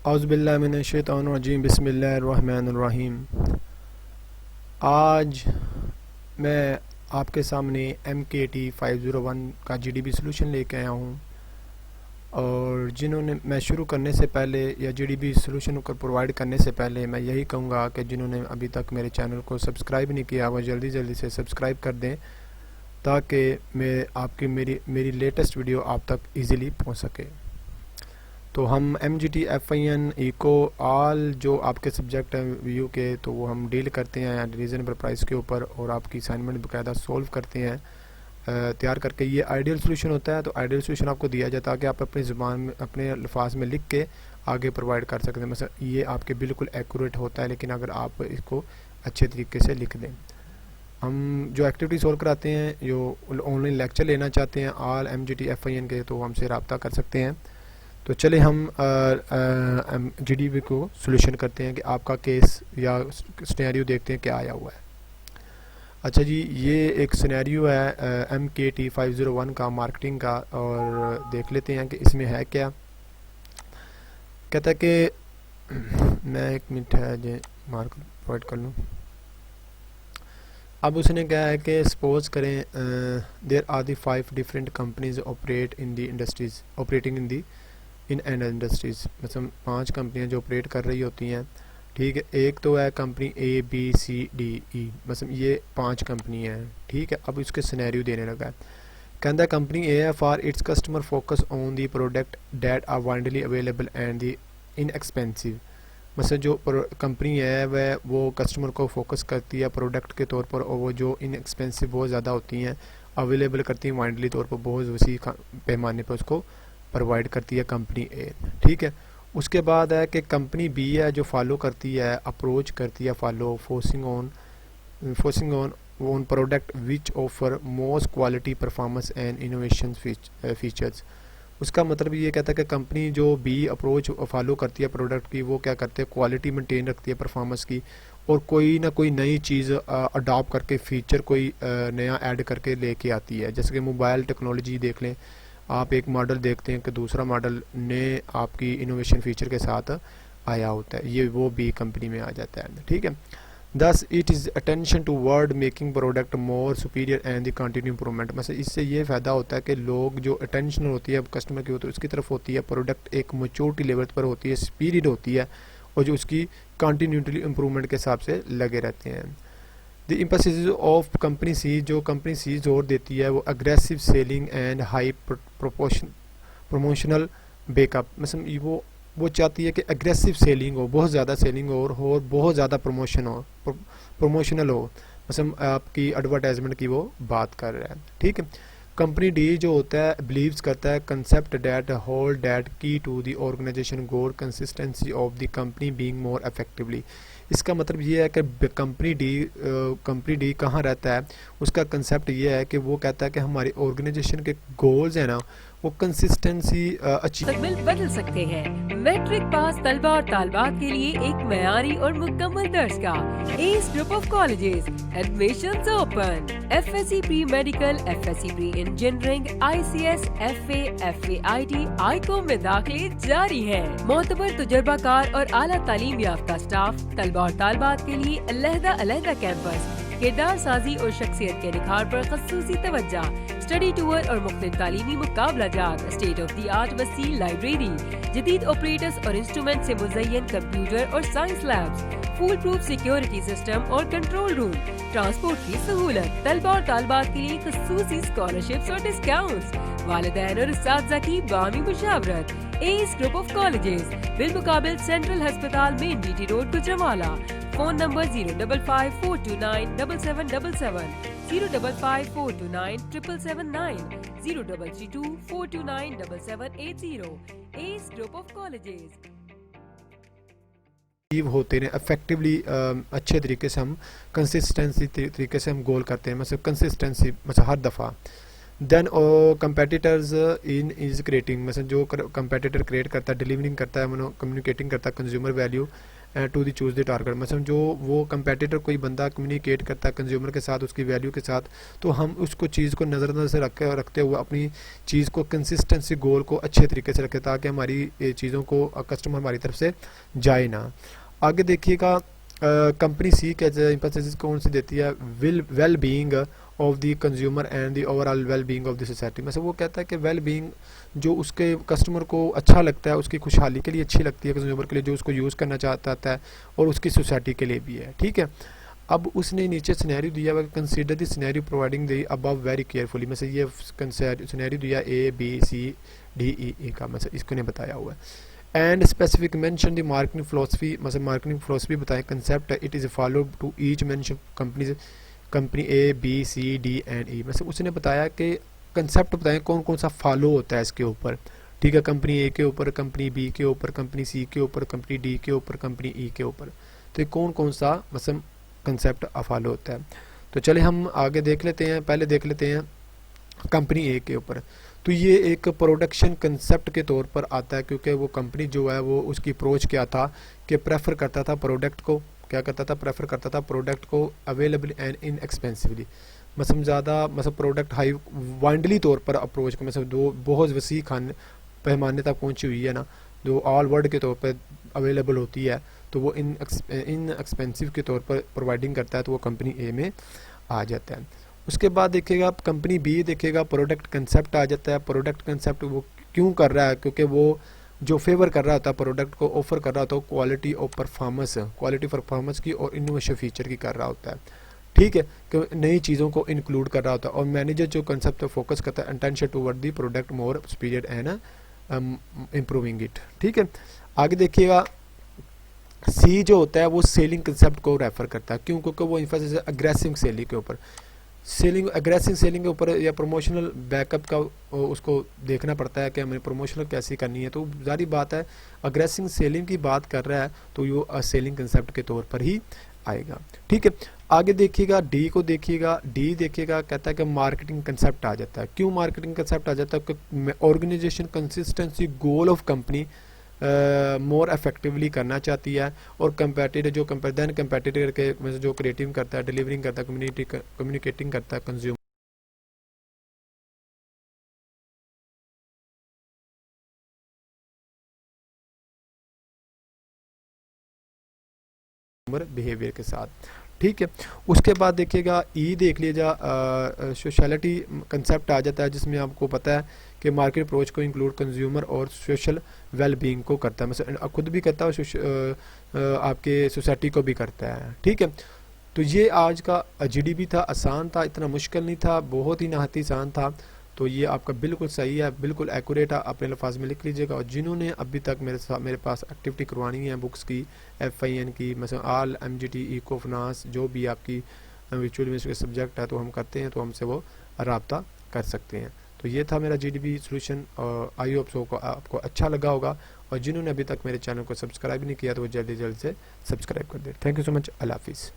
औज़ुबिल्लाहि मिनश्शैतानिर्रजीम बिस्मिल्लाहिर्रहमानिर्रहीम। आज मैं आपके सामने MKT501 का GDB सोल्यूशन लेके आया हूँ। और जिन्होंने मैं शुरू करने से पहले या GDB सोल्यूशन को प्रोवाइड करने से पहले मैं यही कहूँगा कि जिन्होंने अभी तक मेरे चैनल को सब्सक्राइब नहीं किया वो जल्दी से सब्सक्राइब कर दें ताकि मेरी लेटेस्ट वीडियो आप तक ईज़िली पहुँच सके। तो हम MGT इको ऑल जो आपके सब्जेक्ट हैं व्यू के तो वो हम डील करते हैं रीज़नेबल प्राइस के ऊपर और आपकी असाइनमेंट बाकायदा सोल्व करते हैं तैयार करके। ये आइडियल सोल्यूशन होता है, तो आइडियल सोल्यूशन आपको दिया जाता है कि आप अपनी ज़ुबान में अपने अल्फाज में लिख के आगे प्रोवाइड कर सकते हैं। मतलब ये आपके बिल्कुल एक्यूरेट होता है, लेकिन अगर आप इसको अच्छे तरीके से लिख दें। हम जो एक्टिविटी सोल्व कराते हैं, जो ऑनलाइन लेक्चर लेना चाहते हैं ऑल MGT के, तो हमसे रब्ता कर सकते हैं। तो चले हम GDB को सोल्यूशन करते हैं कि आपका केस या सिनेरियो देखते हैं क्या आया हुआ है। अच्छा जी, ये एक सिनेरियो है MKT501 का मार्केटिंग का, और देख लेते हैं कि इसमें है क्या। कहता है कि मैं एक मिनट है जो मार्क प्रोवाइड कर लूँ। अब उसने कहा है कि सपोज करें there are the 5 different companies operating in and industries. मतलब 5 कंपनियां जो ऑपरेट कर रही होती हैं, ठीक है। एक तो है कंपनी ABCDE, मतलब ये 5 कंपनी हैं, ठीक है। अब इसके सिनेरियो देने लगा है। कहता company A for its customer focus on the product that are widely available and the inexpensive. मतलब जो कंपनी है वह वो कस्टमर को फोकस करती है प्रोडक्ट के तौर पर, और वो जो इनएक्सपेंसिव बहुत ज़्यादा होती हैं, अवेलेबल करती हैं वाइडली तौर पर, बहुत वसी पैमाने पर उसको प्रोवाइड करती है कंपनी A, ठीक है। उसके बाद है कि कंपनी B है जो फॉलो करती है, अप्रोच करती है, follow focusing on product which offer most quality performance and innovation features. उसका मतलब ये कहता है कि कंपनी जो B अप्रोच फॉलो करती है प्रोडक्ट की, वो क्या करते हैं, क्वालिटी मेंटेन रखती है परफॉर्मेंस की, और कोई ना कोई नई चीज़ अडॉप्ट करके फीचर कोई नया ऐड करके लेके आती है। जैसे कि मोबाइल टेक्नोलॉजी देख लें आप, एक मॉडल देखते हैं कि दूसरा मॉडल ने आपकी इनोवेशन फीचर के साथ आया होता है, ये वो B कंपनी में आ जाता है, ठीक है। Thus it is attention toward making product more superior and the continue improvement. मतलब इससे ये फ़ायदा होता है कि लोग जो अटेंशन होती है कस्टमर की होती है उसकी तरफ होती है, प्रोडक्ट एक मैच्योरिटी लेवल पर होती है, सुपीरियर होती है, और जो उसकी कंटिन्यूटी इम्प्रूवमेंट के हिसाब से लगे रहते हैं। The emphasis of company C, जो कंपनी C जोर देती है वो aggressive selling and high promotional backup. मतलब वो चाहती है कि अग्रेसिव सेलिंग हो, बहुत ज़्यादा सेलिंग हो, और बहुत ज़्यादा प्रमोशनल हो। मतलब आपकी एडवर्टाइजमेंट की वो बात कर रहा है, ठीक है। कंपनी D जो होता है बिलीव्स करता है concept that hold that key to the organization goal consistency of the company being more effectively. इसका मतलब ये है कि कंपनी डी कहाँ रहता है, उसका कंसेप्ट ये है कि वो कहता है कि हमारी ऑर्गेनाइजेशन के गोल्स है ना, वो कंसिस्टेंसी मुस्तकबिल बदल सकते हैं। मैट्रिक पास तलबा और तालबात के लिए एक मयारी और मुकम्मल दर्ज का S group of colleges, admissions open. FSC pre medical, FSC pre engineering, ICS, FA, FAIT, ICOM में दाखिले जारी है। मोतबर तजुर्बाकार और आला तालीम याफ्ता स्टाफ तलबा और तालबात के लिए अलहदा कैंपस, किरदार साजी और शख्सियत के निखार पर खसूसी तवज्जा, स्टडी टूर और मुख्तलिफ तालीमी मुकाबला जात, स्टेट ऑफ द आर्ट वसी लाइब्रेरी, जदीद ऑपरेटर्स और इंस्ट्रूमेंट से मुज़य्यन कंप्यूटर और science labs, full proof security system और कंट्रोल रूम, ट्रांसपोर्ट की सहूलत, तलबा और तालबात के लिए खसूसी स्कॉलरशिप्स और डिस्काउंट्स, वालिदैन और उस्ताज़ा की बामी मुशावरत। एस ग्रुप ऑफ कॉलेजेस बिलमुकाबिल सेंट्रल अस्पताल main DT road Gujranwala. Phone number 055-429-7777, 055-429-7779, 0332-429-7780। S group of colleges होते हैं इफेक्टिवली, अच्छे तरीके से हम कंसिस्टेंसी तरीके से हम गोल करते हैं। मतलब कंसिस्टेंसी मतलब हर दफ़ा। Then competitors in is creating, मतलब जो कंपेटिटर क्रिएट करता है, डिलीवरिंग करता है, कम्युनिकेटिंग करता है consumer value to the choose the target. मतलब जो वो कंपेटिटर कोई बंदा कम्युनिकेट करता है कंज्यूमर के साथ उसकी वैल्यू के साथ, तो हम उसको चीज़ को नज़र से रखते हुए अपनी चीज़ को कंसिस्टेंसी गोल को अच्छे तरीके से रखें ताकि हमारी चीज़ों को कस्टमर हमारी तरफ से जाए ना। आगे देखिएगा कंपनी सी कैसे इंपैथेसिस कौन सी देती है, well being of the consumer and the overall well being of the society. मतलब वो कहता है कि वेल बीइंग जो उसके कस्टमर को अच्छा लगता है, उसकी खुशहाली के लिए अच्छी लगती है कंज्यूमर के लिए, जो उसको यूज़ करना चाहता है, और उसकी सोसाइटी के लिए भी है। ठीक है, अब उसने नीचे सिनेरियो दिया हुआ, consider the scenario providing the above very carefully. मतलब ये सिनेरियो दिया A B C D E का, मतलब इसको ने बताया हुआ है। And specific mention the marketing philosophy, मतलब मार्केटिंग फिलोसफी बताएं concept it is follow to each mention company A B C D and E। मतलब उसने बताया कि कंसेप्ट बताएं कौन कौन सा फॉलो होता है इसके ऊपर। ठीक है, कंपनी A के ऊपर, कंपनी B के ऊपर, कंपनी C के ऊपर, कंपनी D के ऊपर, कंपनी E के ऊपर, तो ये कौन कौन सा मतलब कंसेप्ट फॉलो होता है। तो चले हम आगे देख लेते हैं, पहले देख लेते हैं कंपनी A के ऊपर। तो ये एक प्रोडक्शन कंसेप्ट के तौर पर आता है, क्योंकि वो कंपनी जो है वो उसकी अप्रोच क्या था कि प्रेफर करता था प्रोडक्ट को, क्या करता था, प्रेफर करता था प्रोडक्ट को अवेलेबल एंड इनएक्सपेंसिवली। मतलब ज़्यादा मतलब प्रोडक्ट हाई वाइडली तौर पर अप्रोच का, मतलब दो बहुत वसी खान पैमाने तक पहुंची हुई है ना, जो ऑल वर्ल्ड के तौर पर अवेलेबल होती है, तो वो इन एक्सपेंसिव के तौर पर प्रोवाइडिंग करता है, तो वो कंपनी ए में आ जाता है। उसके बाद देखिएगा कंपनी बी, देखिएगा प्रोडक्ट कंसेप्ट आ जाता है। प्रोडक्ट कंसेप्ट वो क्यों कर रहा है, क्योंकि वो जो फेवर कर रहा होता है प्रोडक्ट को, ऑफर कर रहा होता है क्वालिटी और परफॉर्मेंस, क्वालिटी परफॉर्मेंस की और इनोवेशन फीचर की कर रहा होता है। ठीक है, कि नई चीज़ों को इंक्लूड कर रहा होता है। और मैनेजर जो कंसेप्ट पे फोकस करता है attention toward the product more superior and improving it. ठीक है, आगे देखिएगा सी जो होता है वो सेलिंग कंसेप्ट को रेफर करता है। क्यों, क्योंकि वो इन्फोसिस अग्रेसिव सेलिंग के ऊपर, सेलिंग अग्रेसिव सेलिंग के ऊपर या प्रमोशनल बैकअप का उसको देखना पड़ता है कि हमें प्रमोशनल कैसी करनी है। तो जारी बात है अग्रेसिव सेलिंग की बात कर रहा है तो ये सेलिंग कंसेप्ट के तौर पर ही आएगा। ठीक है, आगे देखिएगा डी को देखिएगा, डी देखिएगा कहता है कि मार्केटिंग कंसेप्ट आ जाता है। क्यों मार्केटिंग कंसेप्ट आ जाता है, क्योंकि organization consistency goal of company more effectively करना चाहती है, और कंपेटिटर जो कंपेटिटर के जो क्रिएटिव करता है, डिलीवरिंग करता है, कम्युनिकेटिंग करता है कंज्यूमर बिहेवियर के साथ। ठीक है, उसके बाद देखिएगा ई देख लीजिएगा सोशलिटी कंसेप्ट आ जाता है, जिसमें आपको पता है कि मार्केट अप्रोच को इंक्लूड कंज्यूमर और सोशल वेल बीइंग को करता है, मतलब खुद भी करता है और आपके सोसाइटी को भी करता है। ठीक है, तो ये आज का जीडीपी था, आसान था, इतना मुश्किल नहीं था, बहुत ही नहायत आसान था। तो ये आपका बिल्कुल सही है, बिल्कुल एक्यूरेट है, अपने अल्फाज में लिख लीजिएगा। और जिन्होंने अभी तक मेरे पास एक्टिविटी करवानी है बुक्स की, FIN की, मतलब आल MGT इको फाइनेंस, जो भी आपकी विचुअल इन्वेस्टमेंट के सब्जेक्ट है तो हम करते हैं, तो हमसे वो रब्ता कर सकते हैं। तो ये था मेरा GDB सोल्यूशन, और आई होप आपको अच्छा लगा होगा। और जिन्होंने अभी तक मेरे चैनल को सब्सक्राइब नहीं किया तो वो जल्दी से सब्सक्राइब कर दे। थैंक यू सो मच, अल्लाह हाफिज़।